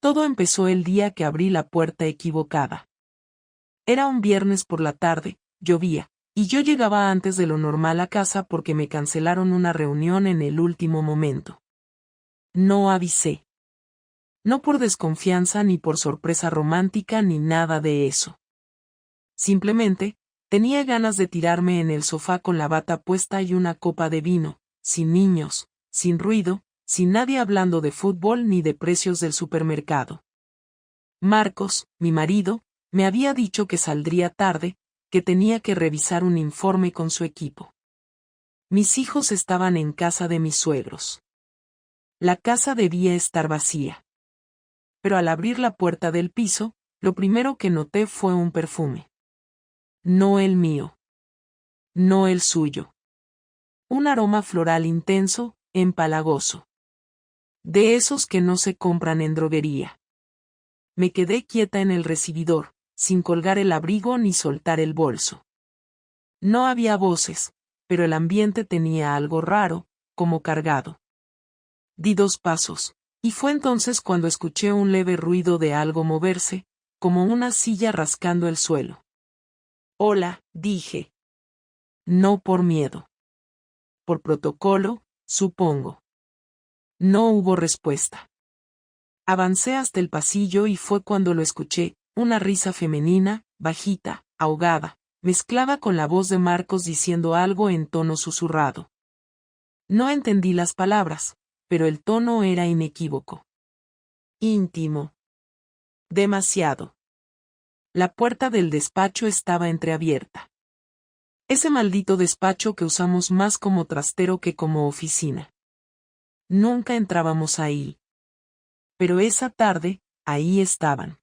Todo empezó el día que abrí la puerta equivocada. Era un viernes por la tarde, llovía, y yo llegaba antes de lo normal a casa porque me cancelaron una reunión en el último momento. No avisé. No por desconfianza ni por sorpresa romántica ni nada de eso. Simplemente, tenía ganas de tirarme en el sofá con la bata puesta y una copa de vino, sin niños, sin ruido, sin nadie hablando de fútbol ni de precios del supermercado. Marcos, mi marido, me había dicho que saldría tarde, que tenía que revisar un informe con su equipo. Mis hijos estaban en casa de mis suegros. La casa debía estar vacía. Pero al abrir la puerta del piso, lo primero que noté fue un perfume. No el mío. No el suyo. Un aroma floral intenso, empalagoso. De esos que no se compran en droguería. Me quedé quieta en el recibidor, sin colgar el abrigo ni soltar el bolso. No había voces, pero el ambiente tenía algo raro, como cargado. Di 2 pasos, y fue entonces cuando escuché un leve ruido de algo moverse, como una silla rascando el suelo. Hola, dije. No por miedo. Por protocolo, supongo. No hubo respuesta. Avancé hasta el pasillo y fue cuando lo escuché, una risa femenina, bajita, ahogada, mezclada con la voz de Marcos diciendo algo en tono susurrado. No entendí las palabras, pero el tono era inequívoco. Íntimo. Demasiado. La puerta del despacho estaba entreabierta. Ese maldito despacho que usamos más como trastero que como oficina. Nunca entrábamos ahí. Pero esa tarde, ahí estaban.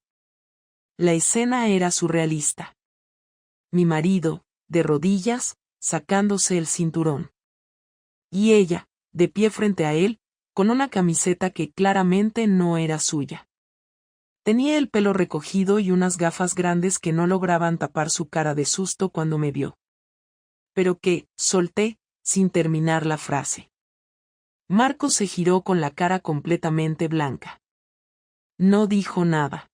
La escena era surrealista. Mi marido, de rodillas, sacándose el cinturón. Y ella, de pie frente a él, con una camiseta que claramente no era suya. Tenía el pelo recogido y unas gafas grandes que no lograban tapar su cara de susto cuando me vio. Pero que, solté, sin terminar la frase. Marcos se giró con la cara completamente blanca. No dijo nada.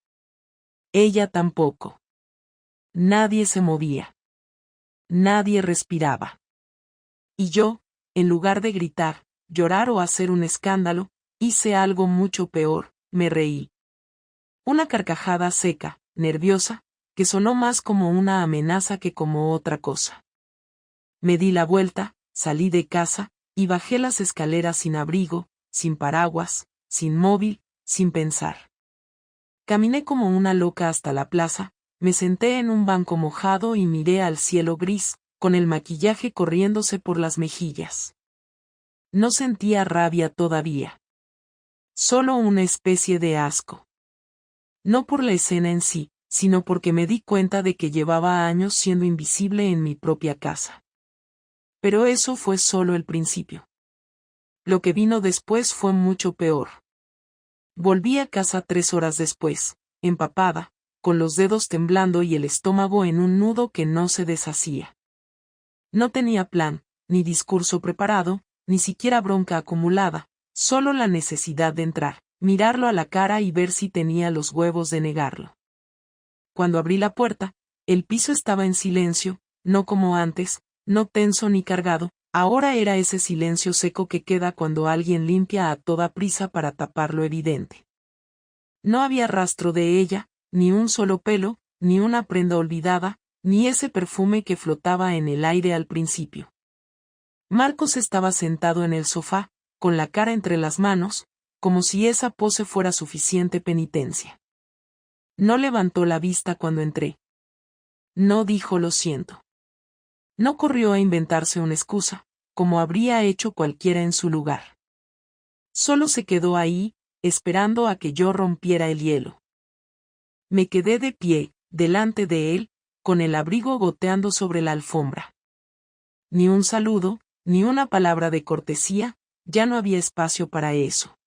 Ella tampoco. Nadie se movía. Nadie respiraba. Y yo, en lugar de gritar, llorar o hacer un escándalo, hice algo mucho peor, me reí. Una carcajada seca, nerviosa, que sonó más como una amenaza que como otra cosa. Me di la vuelta, salí de casa, y bajé las escaleras sin abrigo, sin paraguas, sin móvil, sin pensar. Caminé como una loca hasta la plaza, me senté en un banco mojado y miré al cielo gris, con el maquillaje corriéndose por las mejillas. No sentía rabia todavía. Solo una especie de asco. No por la escena en sí, sino porque me di cuenta de que llevaba años siendo invisible en mi propia casa. Pero eso fue solo el principio. Lo que vino después fue mucho peor. Volví a casa 3 horas después, empapada, con los dedos temblando y el estómago en un nudo que no se deshacía. No tenía plan, ni discurso preparado, ni siquiera bronca acumulada, solo la necesidad de entrar, mirarlo a la cara y ver si tenía los huevos de negarlo. Cuando abrí la puerta, el piso estaba en silencio, no como antes, no tenso ni cargado, ahora era ese silencio seco que queda cuando alguien limpia a toda prisa para tapar lo evidente. No había rastro de ella, ni un solo pelo, ni una prenda olvidada, ni ese perfume que flotaba en el aire al principio. Marcos estaba sentado en el sofá, con la cara entre las manos, como si esa pose fuera suficiente penitencia. No levantó la vista cuando entré. No dijo lo siento. No corrió a inventarse una excusa, como habría hecho cualquiera en su lugar. Solo se quedó ahí, esperando a que yo rompiera el hielo. Me quedé de pie, delante de él, con el abrigo goteando sobre la alfombra. Ni un saludo, ni una palabra de cortesía, ya no había espacio para eso.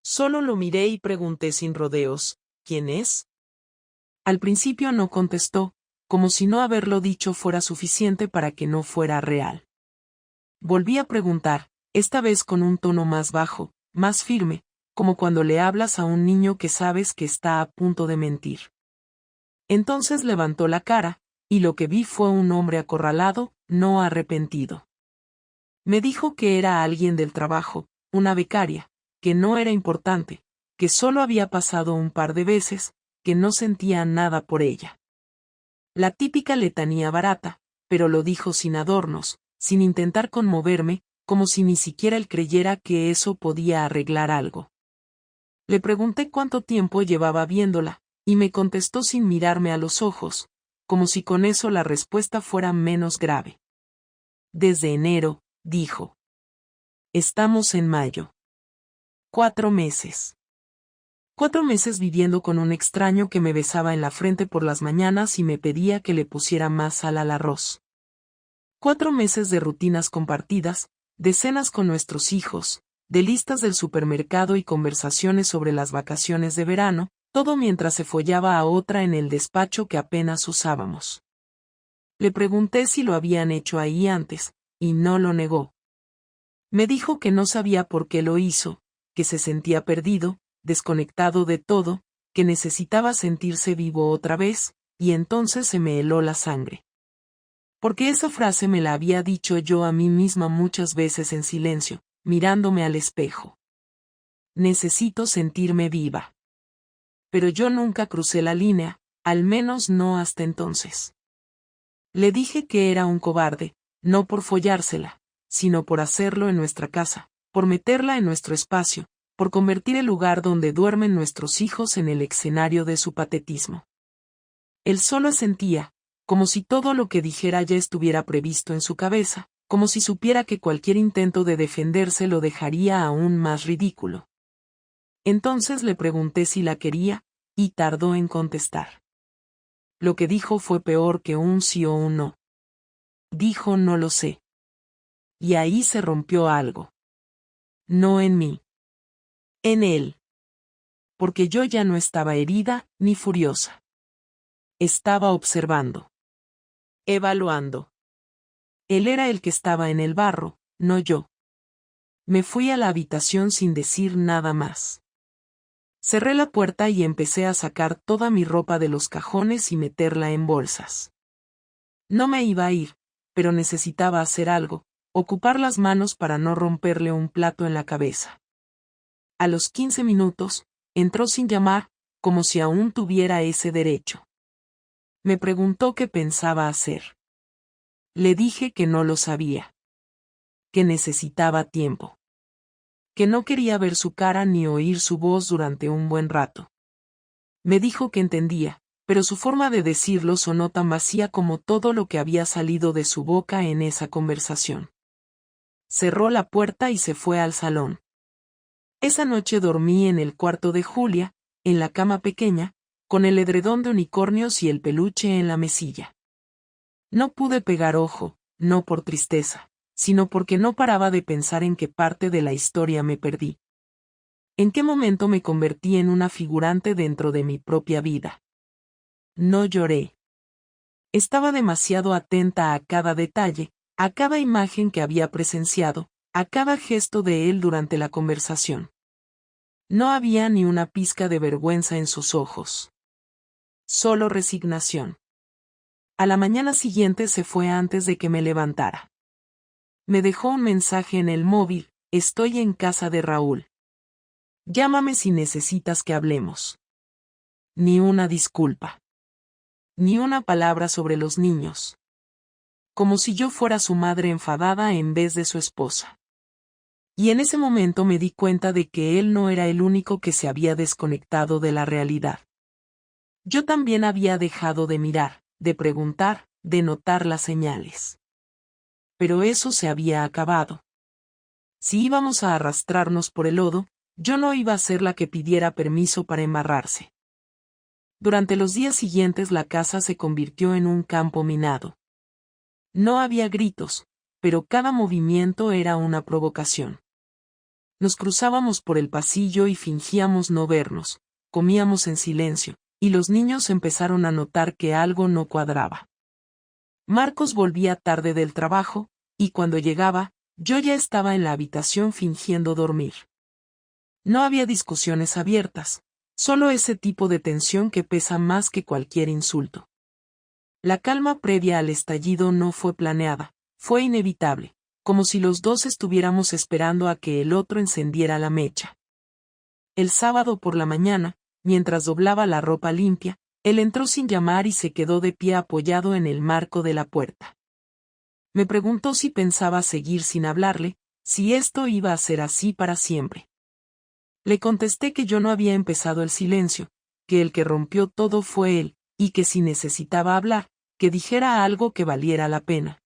Solo lo miré y pregunté sin rodeos, ¿quién es? Al principio no contestó, como si no haberlo dicho fuera suficiente para que no fuera real. Volví a preguntar, esta vez con un tono más bajo, más firme, como cuando le hablas a un niño que sabes que está a punto de mentir. Entonces levantó la cara, y lo que vi fue un hombre acorralado, no arrepentido. Me dijo que era alguien del trabajo, una becaria, que no era importante, que solo había pasado un par de veces, que no sentía nada por ella. La típica letanía barata, pero lo dijo sin adornos, sin intentar conmoverme, como si ni siquiera él creyera que eso podía arreglar algo. Le pregunté cuánto tiempo llevaba viéndola, y me contestó sin mirarme a los ojos, como si con eso la respuesta fuera menos grave. Desde enero, dijo. Estamos en mayo. 4 meses. 4 meses viviendo con un extraño que me besaba en la frente por las mañanas y me pedía que le pusiera más sal al arroz. 4 meses de rutinas compartidas, de cenas con nuestros hijos, de listas del supermercado y conversaciones sobre las vacaciones de verano, todo mientras se follaba a otra en el despacho que apenas usábamos. Le pregunté si lo habían hecho ahí antes, y no lo negó. Me dijo que no sabía por qué lo hizo, que se sentía perdido, desconectado de todo, que necesitaba sentirse vivo otra vez, y entonces se me heló la sangre. Porque esa frase me la había dicho yo a mí misma muchas veces en silencio, mirándome al espejo. Necesito sentirme viva. Pero yo nunca crucé la línea, al menos no hasta entonces. Le dije que era un cobarde, no por follársela, sino por hacerlo en nuestra casa, por meterla en nuestro espacio, por convertir el lugar donde duermen nuestros hijos en el escenario de su patetismo. Él solo sentía, como si todo lo que dijera ya estuviera previsto en su cabeza, como si supiera que cualquier intento de defenderse lo dejaría aún más ridículo. Entonces le pregunté si la quería, y tardó en contestar. Lo que dijo fue peor que un sí o un no. Dijo no lo sé. Y ahí se rompió algo. No en mí. En él. Porque yo ya no estaba herida, ni furiosa. Estaba observando. Evaluando. Él era el que estaba en el barro, no yo. Me fui a la habitación sin decir nada más. Cerré la puerta y empecé a sacar toda mi ropa de los cajones y meterla en bolsas. No me iba a ir, pero necesitaba hacer algo, ocupar las manos para no romperle un plato en la cabeza. A los 15 minutos, entró sin llamar, como si aún tuviera ese derecho. Me preguntó qué pensaba hacer. Le dije que no lo sabía. Que necesitaba tiempo. Que no quería ver su cara ni oír su voz durante un buen rato. Me dijo que entendía, pero su forma de decirlo sonó tan vacía como todo lo que había salido de su boca en esa conversación. Cerró la puerta y se fue al salón. Esa noche dormí en el cuarto de Julia, en la cama pequeña, con el edredón de unicornios y el peluche en la mesilla. No pude pegar ojo, no por tristeza, sino porque no paraba de pensar en qué parte de la historia me perdí. ¿En qué momento me convertí en una figurante dentro de mi propia vida? No lloré. Estaba demasiado atenta a cada detalle, a cada imagen que había presenciado, a cada gesto de él durante la conversación. No había ni una pizca de vergüenza en sus ojos. Solo resignación. A la mañana siguiente se fue antes de que me levantara. Me dejó un mensaje en el móvil: estoy en casa de Raúl. Llámame si necesitas que hablemos. Ni una disculpa. Ni una palabra sobre los niños. Como si yo fuera su madre enfadada en vez de su esposa. Y en ese momento me di cuenta de que él no era el único que se había desconectado de la realidad. Yo también había dejado de mirar, de preguntar, de notar las señales. Pero eso se había acabado. Si íbamos a arrastrarnos por el lodo, yo no iba a ser la que pidiera permiso para embarrarse. Durante los días siguientes la casa se convirtió en un campo minado. No había gritos, pero cada movimiento era una provocación. Nos cruzábamos por el pasillo y fingíamos no vernos, comíamos en silencio, y los niños empezaron a notar que algo no cuadraba. Marcos volvía tarde del trabajo, y cuando llegaba, yo ya estaba en la habitación fingiendo dormir. No había discusiones abiertas, solo ese tipo de tensión que pesa más que cualquier insulto. La calma previa al estallido no fue planeada, fue inevitable, como si los dos estuviéramos esperando a que el otro encendiera la mecha. El sábado por la mañana, mientras doblaba la ropa limpia, él entró sin llamar y se quedó de pie apoyado en el marco de la puerta. Me preguntó si pensaba seguir sin hablarle, si esto iba a ser así para siempre. Le contesté que yo no había empezado el silencio, que el que rompió todo fue él, y que si necesitaba hablar, que dijera algo que valiera la pena.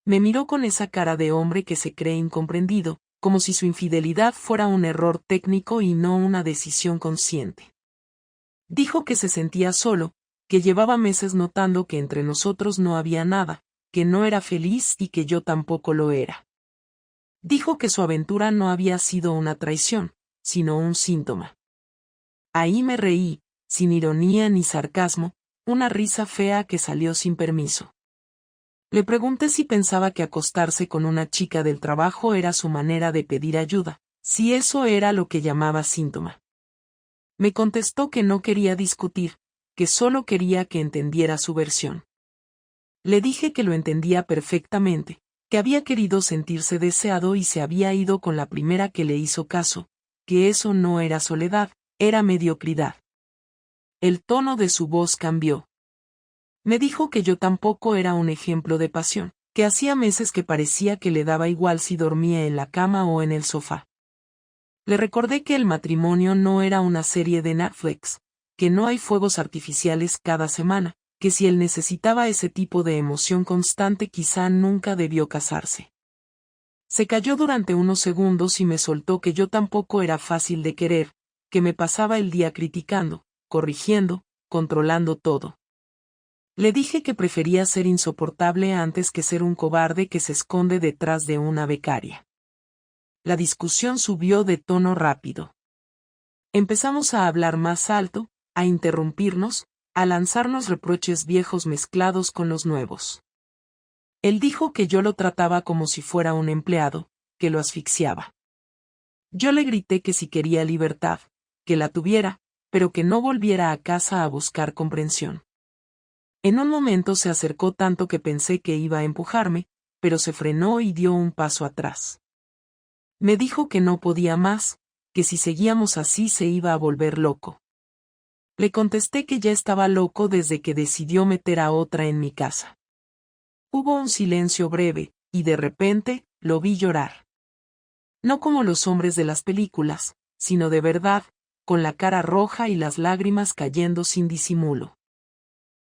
Me miró con esa cara de hombre que se cree incomprendido, como si su infidelidad fuera un error técnico y no una decisión consciente. Dijo que se sentía solo, que llevaba meses notando que entre nosotros no había nada, que no era feliz y que yo tampoco lo era. Dijo que su aventura no había sido una traición, sino un síntoma. Ahí me reí, sin ironía ni sarcasmo, una risa fea que salió sin permiso. Le pregunté si pensaba que acostarse con una chica del trabajo era su manera de pedir ayuda, si eso era lo que llamaba síntoma. Me contestó que no quería discutir, que solo quería que entendiera su versión. Le dije que lo entendía perfectamente, que había querido sentirse deseado y se había ido con la primera que le hizo caso, que eso no era soledad, era mediocridad. El tono de su voz cambió. Me dijo que yo tampoco era un ejemplo de pasión, que hacía meses que parecía que le daba igual si dormía en la cama o en el sofá. Le recordé que el matrimonio no era una serie de Netflix, que no hay fuegos artificiales cada semana, que si él necesitaba ese tipo de emoción constante quizá nunca debió casarse. Se calló durante unos segundos y me soltó que yo tampoco era fácil de querer, que me pasaba el día criticando, corrigiendo, controlando todo. Le dije que prefería ser insoportable antes que ser un cobarde que se esconde detrás de una becaria. La discusión subió de tono rápido. Empezamos a hablar más alto, a interrumpirnos, a lanzarnos reproches viejos mezclados con los nuevos. Él dijo que yo lo trataba como si fuera un empleado, que lo asfixiaba. Yo le grité que si quería libertad, que la tuviera, pero que no volviera a casa a buscar comprensión. En un momento se acercó tanto que pensé que iba a empujarme, pero se frenó y dio un paso atrás. Me dijo que no podía más, que si seguíamos así se iba a volver loco. Le contesté que ya estaba loco desde que decidió meter a otra en mi casa. Hubo un silencio breve, y de repente, lo vi llorar. No como los hombres de las películas, sino de verdad, con la cara roja y las lágrimas cayendo sin disimulo.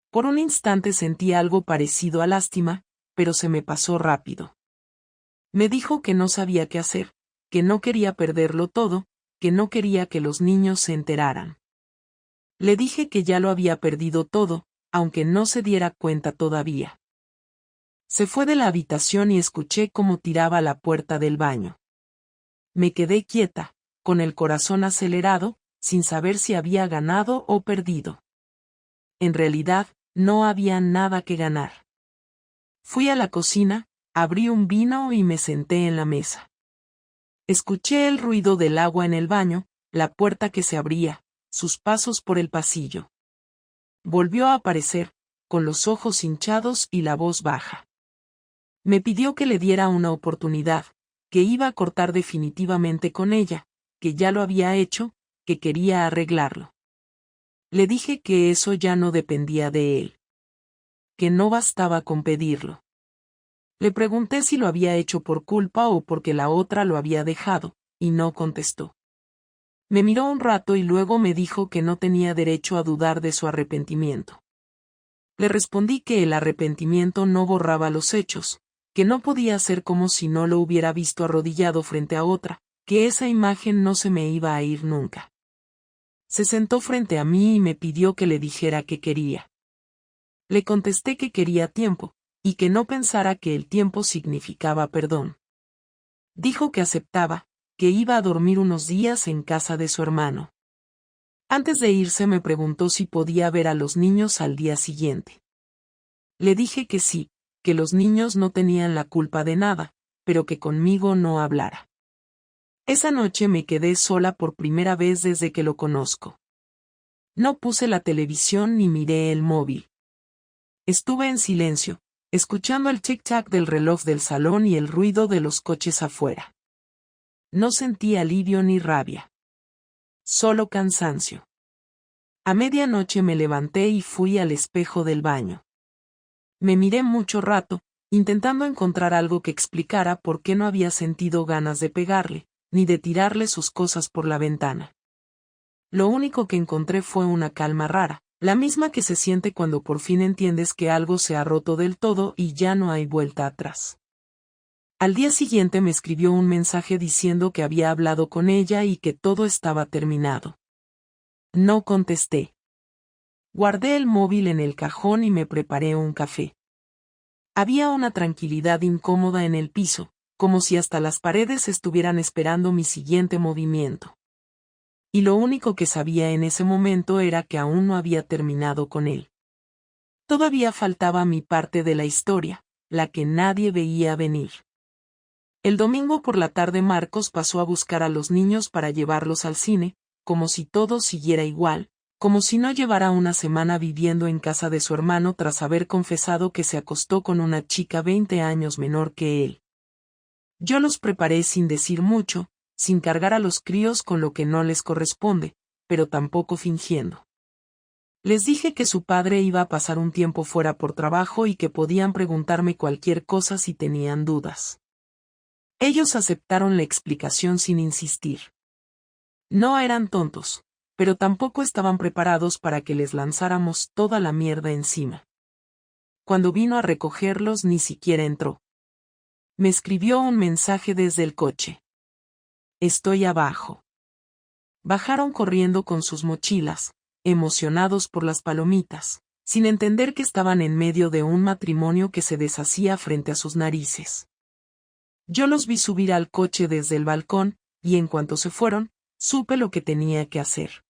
Por un instante sentí algo parecido a lástima, pero se me pasó rápido. Me dijo que no sabía qué hacer, que no quería perderlo todo, que no quería que los niños se enteraran. Le dije que ya lo había perdido todo, aunque no se diera cuenta todavía. Se fue de la habitación y escuché cómo tiraba la puerta del baño. Me quedé quieta, con el corazón acelerado, sin saber si había ganado o perdido. En realidad, no había nada que ganar. Fui a la cocina, abrí un vino y me senté en la mesa. Escuché el ruido del agua en el baño, la puerta que se abría, sus pasos por el pasillo. Volvió a aparecer, con los ojos hinchados y la voz baja. Me pidió que le diera una oportunidad, que iba a cortar definitivamente con ella, que ya lo había hecho, que quería arreglarlo. Le dije que eso ya no dependía de él. Que no bastaba con pedirlo. Le pregunté si lo había hecho por culpa o porque la otra lo había dejado, y no contestó. Me miró un rato y luego me dijo que no tenía derecho a dudar de su arrepentimiento. Le respondí que el arrepentimiento no borraba los hechos, que no podía ser como si no lo hubiera visto arrodillado frente a otra, que esa imagen no se me iba a ir nunca. Se sentó frente a mí y me pidió que le dijera qué quería. Le contesté que quería tiempo, y que no pensara que el tiempo significaba perdón. Dijo que aceptaba, que iba a dormir unos días en casa de su hermano. Antes de irse me preguntó si podía ver a los niños al día siguiente. Le dije que sí, que los niños no tenían la culpa de nada, pero que conmigo no hablara. Esa noche me quedé sola por primera vez desde que lo conozco. No puse la televisión ni miré el móvil. Estuve en silencio, escuchando el tic-tac del reloj del salón y el ruido de los coches afuera. No sentí alivio ni rabia. Solo cansancio. A medianoche me levanté y fui al espejo del baño. Me miré mucho rato, intentando encontrar algo que explicara por qué no había sentido ganas de pegarle, ni de tirarle sus cosas por la ventana. Lo único que encontré fue una calma rara, la misma que se siente cuando por fin entiendes que algo se ha roto del todo y ya no hay vuelta atrás. Al día siguiente me escribió un mensaje diciendo que había hablado con ella y que todo estaba terminado. No contesté. Guardé el móvil en el cajón y me preparé un café. Había una tranquilidad incómoda en el piso, como si hasta las paredes estuvieran esperando mi siguiente movimiento. Y lo único que sabía en ese momento era que aún no había terminado con él. Todavía faltaba mi parte de la historia, la que nadie veía venir. El domingo por la tarde Marcos pasó a buscar a los niños para llevarlos al cine, como si todo siguiera igual, como si no llevara una semana viviendo en casa de su hermano tras haber confesado que se acostó con una chica 20 años menor que él. Yo los preparé sin decir mucho, sin cargar a los críos con lo que no les corresponde, pero tampoco fingiendo. Les dije que su padre iba a pasar un tiempo fuera por trabajo y que podían preguntarme cualquier cosa si tenían dudas. Ellos aceptaron la explicación sin insistir. No eran tontos, pero tampoco estaban preparados para que les lanzáramos toda la mierda encima. Cuando vino a recogerlos ni siquiera entró. Me escribió un mensaje desde el coche. Estoy abajo. Bajaron corriendo con sus mochilas, emocionados por las palomitas, sin entender que estaban en medio de un matrimonio que se deshacía frente a sus narices. Yo los vi subir al coche desde el balcón, y en cuanto se fueron, supe lo que tenía que hacer.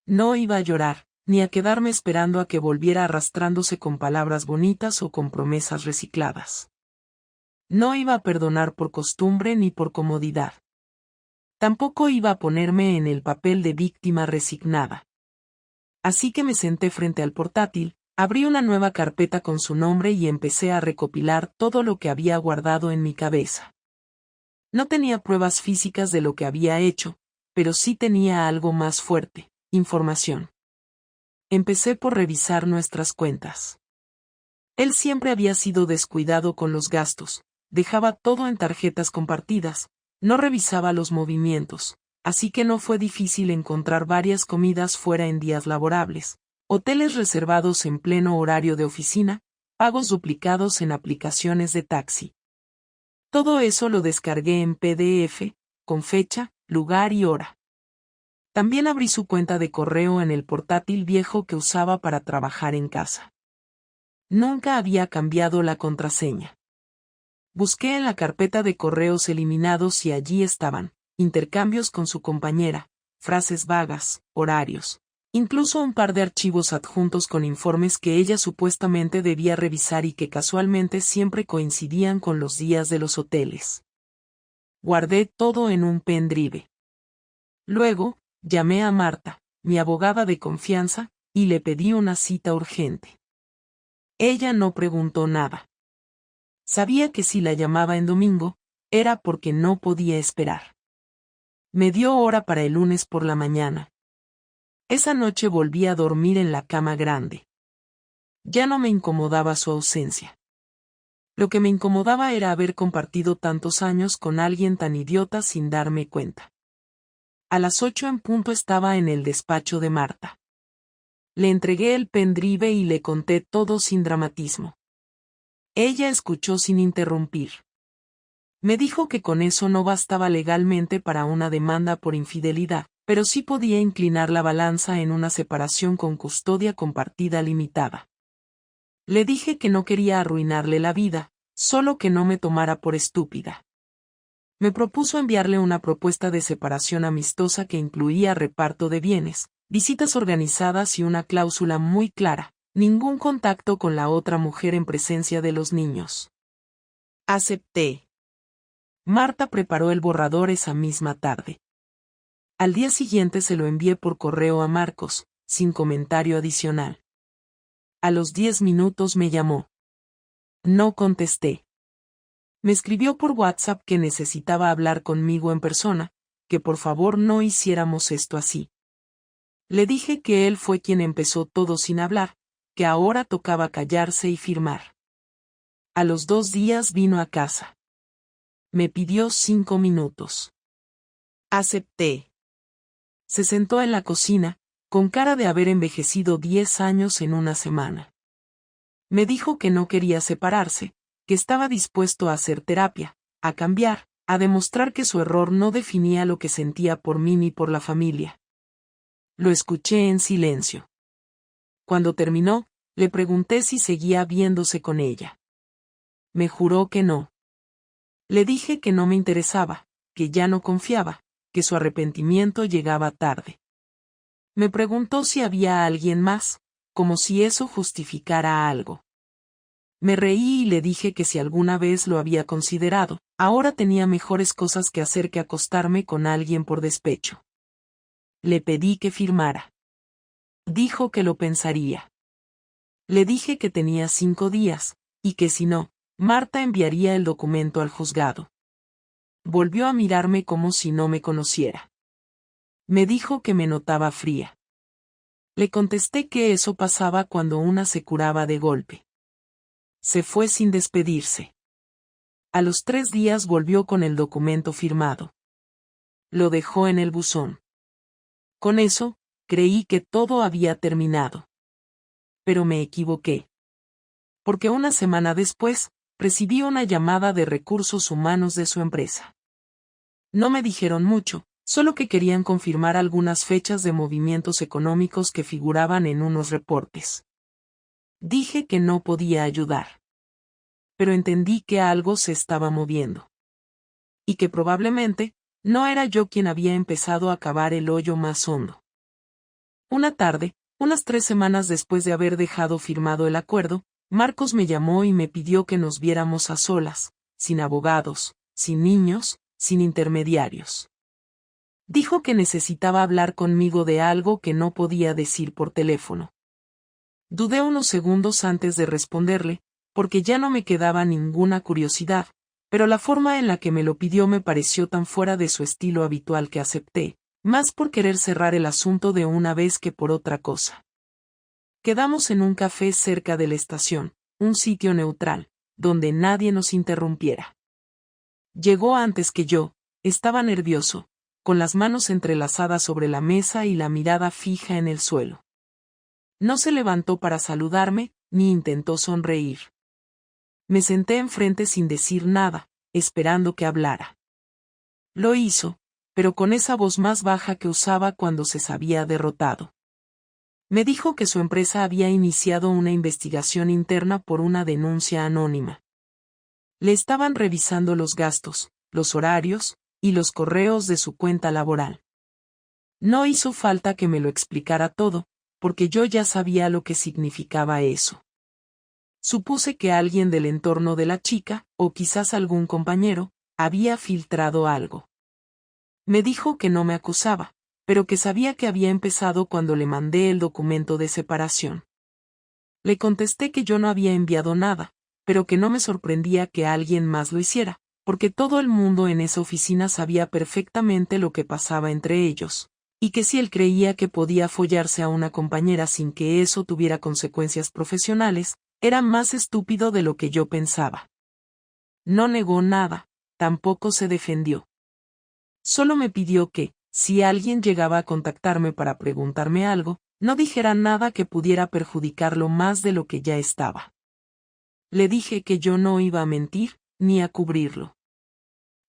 No iba a llorar, ni a quedarme esperando a que volviera arrastrándose con palabras bonitas o con promesas recicladas. No iba a perdonar por costumbre ni por comodidad. Tampoco iba a ponerme en el papel de víctima resignada. Así que me senté frente al portátil, abrí una nueva carpeta con su nombre y empecé a recopilar todo lo que había guardado en mi cabeza. No tenía pruebas físicas de lo que había hecho, pero sí tenía algo más fuerte, información. Empecé por revisar nuestras cuentas. Él siempre había sido descuidado con los gastos, dejaba todo en tarjetas compartidas, no revisaba los movimientos, así que no fue difícil encontrar varias comidas fuera en días laborables, hoteles reservados en pleno horario de oficina, pagos duplicados en aplicaciones de taxi. Todo eso lo descargué en PDF, con fecha, lugar y hora. También abrí su cuenta de correo en el portátil viejo que usaba para trabajar en casa. Nunca había cambiado la contraseña. Busqué en la carpeta de correos eliminados y allí estaban, intercambios con su compañera, frases vagas, horarios, incluso un par de archivos adjuntos con informes que ella supuestamente debía revisar y que casualmente siempre coincidían con los días de los hoteles. Guardé todo en un pendrive. Luego, llamé a Marta, mi abogada de confianza, y le pedí una cita urgente. Ella no preguntó nada. Sabía que si la llamaba en domingo, era porque no podía esperar. Me dio hora para el lunes por la mañana. Esa noche volví a dormir en la cama grande. Ya no me incomodaba su ausencia. Lo que me incomodaba era haber compartido tantos años con alguien tan idiota sin darme cuenta. A las 8 en punto estaba en el despacho de Marta. Le entregué el pendrive y le conté todo sin dramatismo. Ella escuchó sin interrumpir. Me dijo que con eso no bastaba legalmente para una demanda por infidelidad, pero sí podía inclinar la balanza en una separación con custodia compartida limitada. Le dije que no quería arruinarle la vida, solo que no me tomara por estúpida. Me propuso enviarle una propuesta de separación amistosa que incluía reparto de bienes, visitas organizadas y una cláusula muy clara: ningún contacto con la otra mujer en presencia de los niños. Acepté. Marta preparó el borrador esa misma tarde. Al día siguiente se lo envié por correo a Marcos, sin comentario adicional. A los 10 minutos me llamó. No contesté. Me escribió por WhatsApp que necesitaba hablar conmigo en persona, que por favor no hiciéramos esto así. Le dije que él fue quien empezó todo sin hablar, que ahora tocaba callarse y firmar. A los 2 días vino a casa. Me pidió 5 minutos. Acepté. Se sentó en la cocina, con cara de haber envejecido 10 años en una semana. Me dijo que no quería separarse, que estaba dispuesto a hacer terapia, a cambiar, a demostrar que su error no definía lo que sentía por mí ni por la familia. Lo escuché en silencio. Cuando terminó, le pregunté si seguía viéndose con ella. Me juró que no. Le dije que no me interesaba, que ya no confiaba, que su arrepentimiento llegaba tarde. Me preguntó si había alguien más, como si eso justificara algo. Me reí y le dije que si alguna vez lo había considerado, ahora tenía mejores cosas que hacer que acostarme con alguien por despecho. Le pedí que firmara. Dijo que lo pensaría. Le dije que tenía 5 días, y que si no, Marta enviaría el documento al juzgado. Volvió a mirarme como si no me conociera. Me dijo que me notaba fría. Le contesté que eso pasaba cuando una se curaba de golpe. Se fue sin despedirse. A los 3 días volvió con el documento firmado. Lo dejó en el buzón. Con eso, creí que todo había terminado. Pero me equivoqué. Porque una semana después, recibí una llamada de recursos humanos de su empresa. No me dijeron mucho, solo que querían confirmar algunas fechas de movimientos económicos que figuraban en unos reportes. Dije que no podía ayudar. Pero entendí que algo se estaba moviendo. Y que probablemente, no era yo quien había empezado a cavar el hoyo más hondo. Una tarde, unas 3 semanas después de haber dejado firmado el acuerdo, Marcos me llamó y me pidió que nos viéramos a solas, sin abogados, sin niños, sin intermediarios. Dijo que necesitaba hablar conmigo de algo que no podía decir por teléfono. Dudé unos segundos antes de responderle, porque ya no me quedaba ninguna curiosidad, pero la forma en la que me lo pidió me pareció tan fuera de su estilo habitual que acepté, más por querer cerrar el asunto de una vez que por otra cosa. Quedamos en un café cerca de la estación, un sitio neutral, donde nadie nos interrumpiera. Llegó antes que yo, estaba nervioso, con las manos entrelazadas sobre la mesa y la mirada fija en el suelo. No se levantó para saludarme, ni intentó sonreír. Me senté enfrente sin decir nada, esperando que hablara. Lo hizo, pero con esa voz más baja que usaba cuando se sabía derrotado. Me dijo que su empresa había iniciado una investigación interna por una denuncia anónima. Le estaban revisando los gastos, los horarios, y los correos de su cuenta laboral. No hizo falta que me lo explicara todo, porque yo ya sabía lo que significaba eso. Supuse que alguien del entorno de la chica, o quizás algún compañero, había filtrado algo. Me dijo que no me acusaba, pero que sabía que había empezado cuando le mandé el documento de separación. Le contesté que yo no había enviado nada, pero que no me sorprendía que alguien más lo hiciera, porque todo el mundo en esa oficina sabía perfectamente lo que pasaba entre ellos, y que si él creía que podía follarse a una compañera sin que eso tuviera consecuencias profesionales, era más estúpido de lo que yo pensaba. No negó nada, tampoco se defendió. Solo me pidió que, si alguien llegaba a contactarme para preguntarme algo, no dijera nada que pudiera perjudicarlo más de lo que ya estaba. Le dije que yo no iba a mentir, ni a cubrirlo.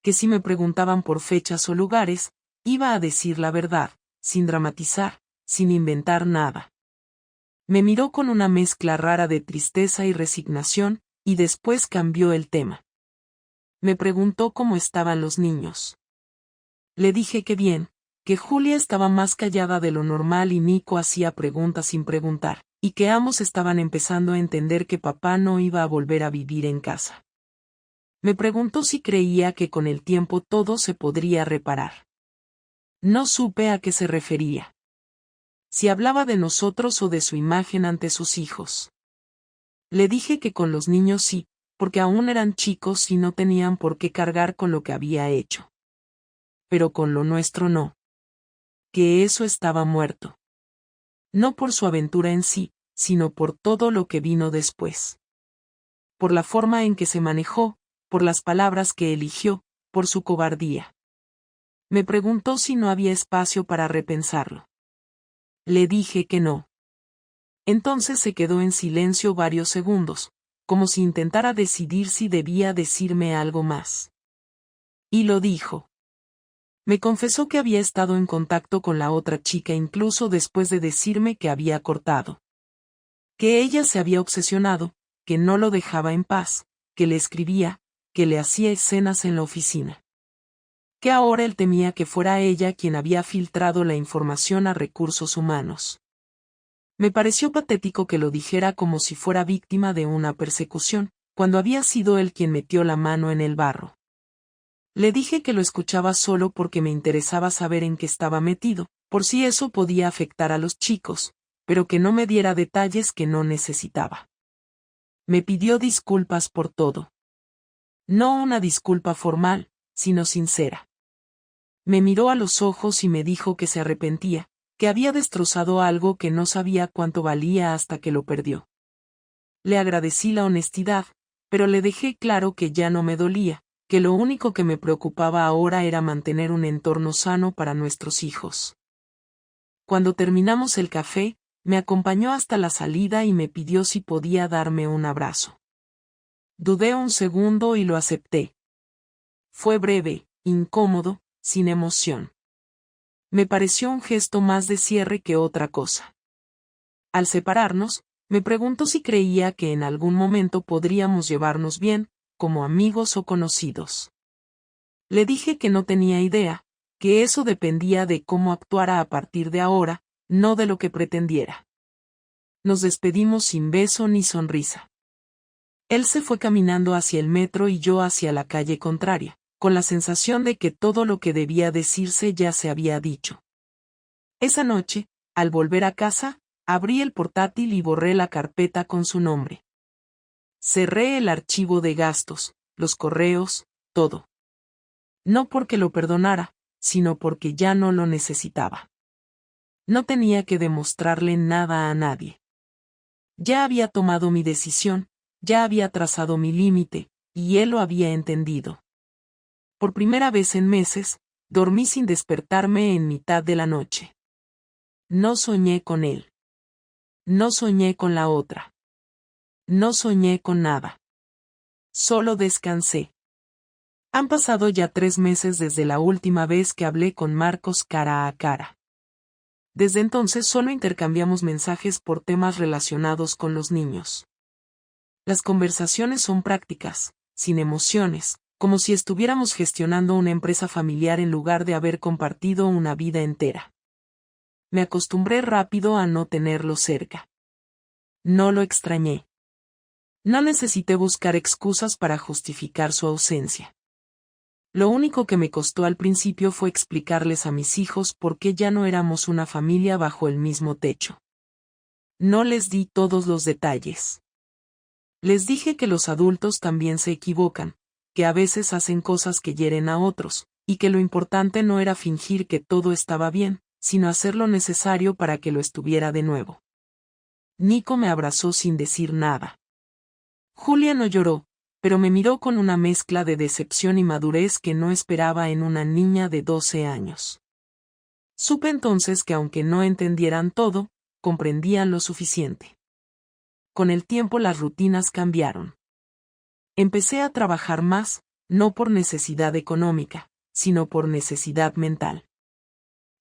Que si me preguntaban por fechas o lugares, iba a decir la verdad, sin dramatizar, sin inventar nada. Me miró con una mezcla rara de tristeza y resignación, y después cambió el tema. Me preguntó cómo estaban los niños. Le dije que bien, que Julia estaba más callada de lo normal y Nico hacía preguntas sin preguntar, y que ambos estaban empezando a entender que papá no iba a volver a vivir en casa. Me preguntó si creía que con el tiempo todo se podría reparar. No supe a qué se refería. Si hablaba de nosotros o de su imagen ante sus hijos. Le dije que con los niños sí, porque aún eran chicos y no tenían por qué cargar con lo que había hecho. Pero con lo nuestro no. Que eso estaba muerto. No por su aventura en sí, sino por todo lo que vino después. Por la forma en que se manejó, por las palabras que eligió, por su cobardía. Me preguntó si no había espacio para repensarlo. Le dije que no. Entonces se quedó en silencio varios segundos, como si intentara decidir si debía decirme algo más. Y lo dijo. Me confesó que había estado en contacto con la otra chica incluso después de decirme que había cortado. Que ella se había obsesionado, que no lo dejaba en paz, que le escribía, que le hacía escenas en la oficina. Que ahora él temía que fuera ella quien había filtrado la información a recursos humanos. Me pareció patético que lo dijera como si fuera víctima de una persecución, cuando había sido él quien metió la mano en el barro. Le dije que lo escuchaba solo porque me interesaba saber en qué estaba metido, por si eso podía afectar a los chicos, pero que no me diera detalles que no necesitaba. Me pidió disculpas por todo. No una disculpa formal, sino sincera. Me miró a los ojos y me dijo que se arrepentía, que había destrozado algo que no sabía cuánto valía hasta que lo perdió. Le agradecí la honestidad, pero le dejé claro que ya no me dolía, que lo único que me preocupaba ahora era mantener un entorno sano para nuestros hijos. Cuando terminamos el café, me acompañó hasta la salida y me pidió si podía darme un abrazo. Dudé un segundo y lo acepté. Fue breve, incómodo, sin emoción. Me pareció un gesto más de cierre que otra cosa. Al separarnos, me preguntó si creía que en algún momento podríamos llevarnos bien, como amigos o conocidos. Le dije que no tenía idea, que eso dependía de cómo actuara a partir de ahora, no de lo que pretendiera. Nos despedimos sin beso ni sonrisa. Él se fue caminando hacia el metro y yo hacia la calle contraria, con la sensación de que todo lo que debía decirse ya se había dicho. Esa noche, al volver a casa, abrí el portátil y borré la carpeta con su nombre. Cerré el archivo de gastos, los correos, todo. No porque lo perdonara, sino porque ya no lo necesitaba. No tenía que demostrarle nada a nadie. Ya había tomado mi decisión, ya había trazado mi límite, y él lo había entendido. Por primera vez en meses, dormí sin despertarme en mitad de la noche. No soñé con él. No soñé con la otra. No soñé con nada. Solo descansé. Han pasado ya 3 meses desde la última vez que hablé con Marcos cara a cara. Desde entonces solo intercambiamos mensajes por temas relacionados con los niños. Las conversaciones son prácticas, sin emociones, como si estuviéramos gestionando una empresa familiar en lugar de haber compartido una vida entera. Me acostumbré rápido a no tenerlo cerca. No lo extrañé. No necesité buscar excusas para justificar su ausencia. Lo único que me costó al principio fue explicarles a mis hijos por qué ya no éramos una familia bajo el mismo techo. No les di todos los detalles. Les dije que los adultos también se equivocan, que a veces hacen cosas que hieren a otros, y que lo importante no era fingir que todo estaba bien, sino hacer lo necesario para que lo estuviera de nuevo. Nico me abrazó sin decir nada. Julia no lloró, pero me miró con una mezcla de decepción y madurez que no esperaba en una niña de 12 años. Supe entonces que aunque no entendieran todo, comprendían lo suficiente. Con el tiempo las rutinas cambiaron. Empecé a trabajar más, no por necesidad económica, sino por necesidad mental.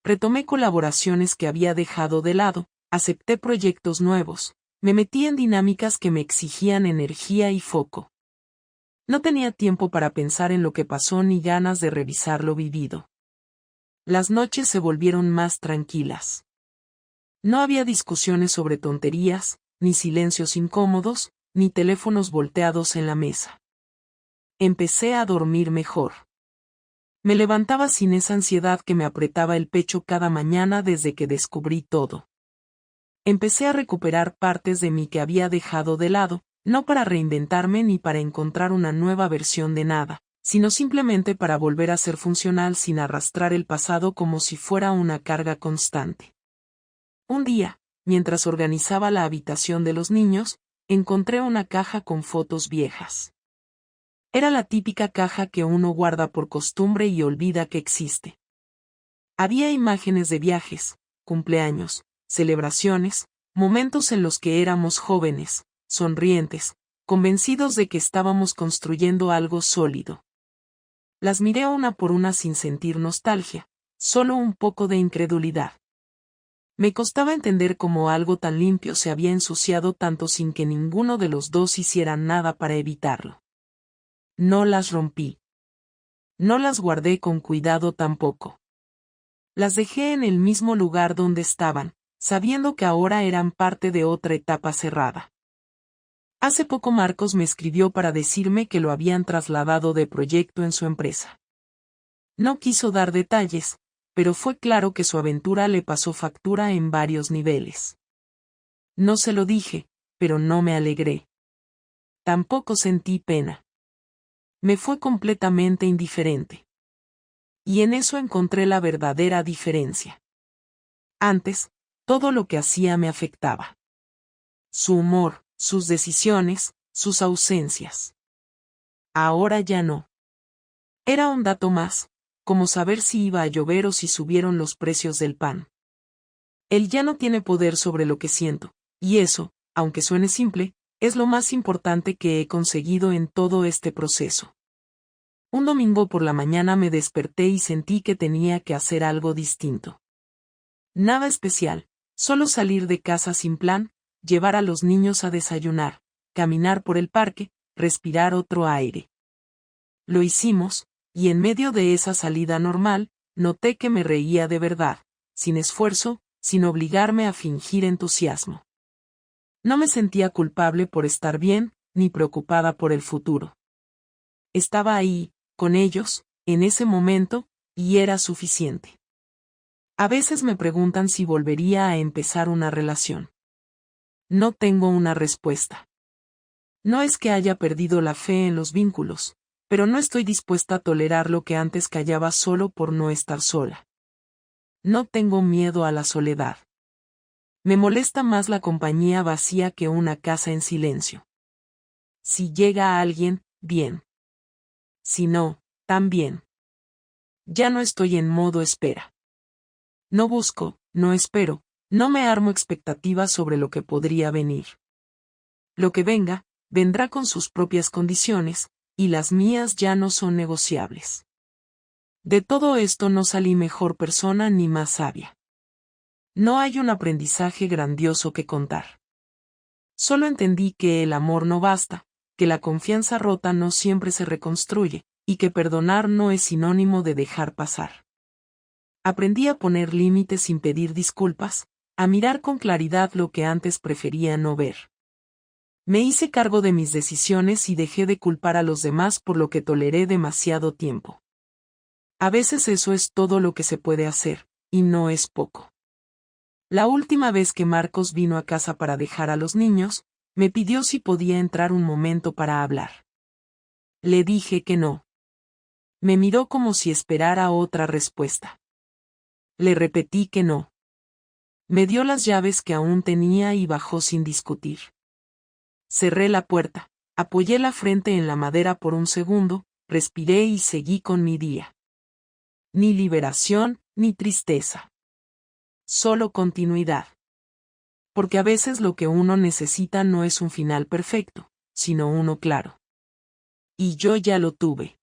Retomé colaboraciones que había dejado de lado, acepté proyectos nuevos, me metí en dinámicas que me exigían energía y foco. No tenía tiempo para pensar en lo que pasó ni ganas de revisar lo vivido. Las noches se volvieron más tranquilas. No había discusiones sobre tonterías, ni silencios incómodos, ni teléfonos volteados en la mesa. Empecé a dormir mejor. Me levantaba sin esa ansiedad que me apretaba el pecho cada mañana desde que descubrí todo. Empecé a recuperar partes de mí que había dejado de lado, no para reinventarme ni para encontrar una nueva versión de nada, sino simplemente para volver a ser funcional sin arrastrar el pasado como si fuera una carga constante. Un día, mientras organizaba la habitación de los niños, encontré una caja con fotos viejas. Era la típica caja que uno guarda por costumbre y olvida que existe. Había imágenes de viajes, cumpleaños, celebraciones, momentos en los que éramos jóvenes, sonrientes, convencidos de que estábamos construyendo algo sólido. Las miré una por una sin sentir nostalgia, solo un poco de incredulidad. Me costaba entender cómo algo tan limpio se había ensuciado tanto sin que ninguno de los dos hiciera nada para evitarlo. No las rompí. No las guardé con cuidado tampoco. Las dejé en el mismo lugar donde estaban, sabiendo que ahora eran parte de otra etapa cerrada. Hace poco Marcos me escribió para decirme que lo habían trasladado de proyecto en su empresa. No quiso dar detalles, pero fue claro que su aventura le pasó factura en varios niveles. No se lo dije, pero no me alegré. Tampoco sentí pena. Me fue completamente indiferente. Y en eso encontré la verdadera diferencia. Antes, todo lo que hacía me afectaba. Su humor, sus decisiones, sus ausencias. Ahora ya no. Era un dato más, como saber si iba a llover o si subieron los precios del pan. Él ya no tiene poder sobre lo que siento, y eso, aunque suene simple, es lo más importante que he conseguido en todo este proceso. Un domingo por la mañana me desperté y sentí que tenía que hacer algo distinto. Nada especial, solo salir de casa sin plan, llevar a los niños a desayunar, caminar por el parque, respirar otro aire. Lo hicimos, y en medio de esa salida normal, noté que me reía de verdad, sin esfuerzo, sin obligarme a fingir entusiasmo. No me sentía culpable por estar bien, ni preocupada por el futuro. Estaba ahí, con ellos, en ese momento, y era suficiente. A veces me preguntan si volvería a empezar una relación. No tengo una respuesta. No es que haya perdido la fe en los vínculos, pero no estoy dispuesta a tolerar lo que antes callaba solo por no estar sola. No tengo miedo a la soledad. Me molesta más la compañía vacía que una casa en silencio. Si llega alguien, bien. Si no, también. Ya no estoy en modo espera. No busco, no espero, no me armo expectativas sobre lo que podría venir. Lo que venga, vendrá con sus propias condiciones, y las mías ya no son negociables. De todo esto no salí mejor persona ni más sabia. No hay un aprendizaje grandioso que contar. Solo entendí que el amor no basta, que la confianza rota no siempre se reconstruye, y que perdonar no es sinónimo de dejar pasar. Aprendí a poner límites sin pedir disculpas, a mirar con claridad lo que antes prefería no ver. Me hice cargo de mis decisiones y dejé de culpar a los demás por lo que toleré demasiado tiempo. A veces eso es todo lo que se puede hacer, y no es poco. La última vez que Marcos vino a casa para dejar a los niños, me pidió si podía entrar un momento para hablar. Le dije que no. Me miró como si esperara otra respuesta. Le repetí que no. Me dio las llaves que aún tenía y bajó sin discutir. Cerré la puerta, apoyé la frente en la madera por un segundo, respiré y seguí con mi día. Ni liberación, ni tristeza. Solo continuidad. Porque a veces lo que uno necesita no es un final perfecto, sino uno claro. Y yo ya lo tuve.